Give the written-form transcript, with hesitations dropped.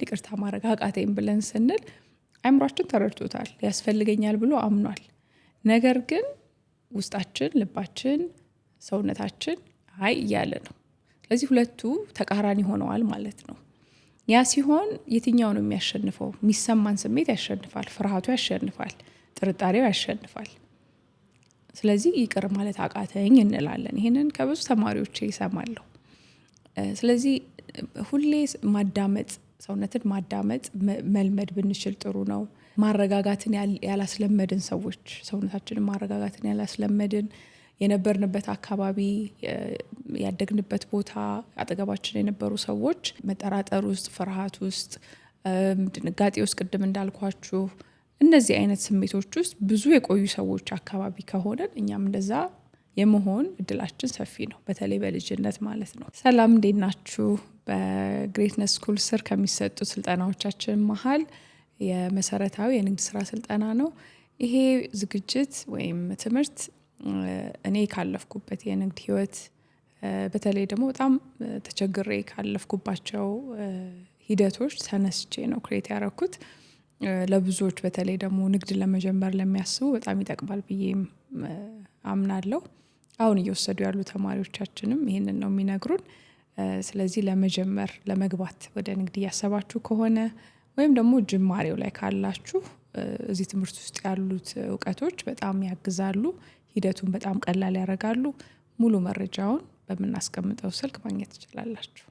ይቅርታ ማድረግ አቃተኝ ብለን ስንል አእምሯችን ተረድቶታል፣ ያስፈልገኛል ብሎ አምኗል። ነገር ግን ውስጣችን፣ ልባችን፣ ሰውነታችን አይ እያለ ነው። ስለዚህ ሁለቱ ተቃራኒ ሆነዋል ማለት ነው። ያ ሲሆን የትኛው ነው የሚያሸንፈው? የሚሰማን ስሜት ያሸንፋል፣ ፍርሃቱ ያሸንፋል፣ ጥርጣሬው ያሸንፋል። ስለዚህ ይቅር ማለት አቃተኝ እንላለን። ይሄንን ከብዙ ተማሪዎች ይሰማለሁ። ስለዚህ ሁሌ ማዳመጥ፣ ሰውነትን ማዳመጥ መልመድ ብንችል ጥሩ ነው። ማረጋጋትን ያላስለመድን ሰዎች፣ ሰውነታችንን ማረጋጋትን ያላስለመድን፣ የነበርንበት አካባቢ፣ ያደግንበት ቦታ፣ አጠገባችን የነበሩ ሰዎች መጠራጠር ውስጥ፣ ፍርሃት ውስጥ፣ ድንጋጤ ውስጥ፣ ቅድም እንዳልኳችሁ እነዚህ አይነት ስሜቶች ውስጥ ብዙ የቆዩ ሰዎች አካባቢ ከሆነን እኛም እንደዛ የመሆን እድላችን ሰፊ ነው። በተለይ በልጅነት ማለት ነው። ሰላም፣ እንዴት ናችሁ? በግሬትነስ ስኩል ስር ከሚሰጡ ስልጠናዎቻችን መሀል የመሰረታዊ የንግድ ስራ ስልጠና ነው። ይሄ ዝግጅት ወይም ትምህርት እኔ ካለፍኩበት የንግድ ህይወት፣ በተለይ ደግሞ በጣም ተቸግሬ ካለፍኩባቸው ሂደቶች ተነስቼ ነው ክሬት ያደረኩት። ለብዙዎች በተለይ ደግሞ ንግድ ለመጀመር ለሚያስቡ በጣም ይጠቅማል ብዬ አምናለሁ። አሁን እየወሰዱ ያሉ ተማሪዎቻችንም ይህንን ነው የሚነግሩን። ስለዚህ ለመጀመር ለመግባት ወደ ንግድ እያሰባችሁ ከሆነ ወይም ደግሞ ጅማሬው ላይ ካላችሁ እዚህ ትምህርት ውስጥ ያሉት እውቀቶች በጣም ያግዛሉ፣ ሂደቱን በጣም ቀላል ያደርጋሉ። ሙሉ መረጃውን በምናስቀምጠው ስልክ ማግኘት ትችላላችሁ።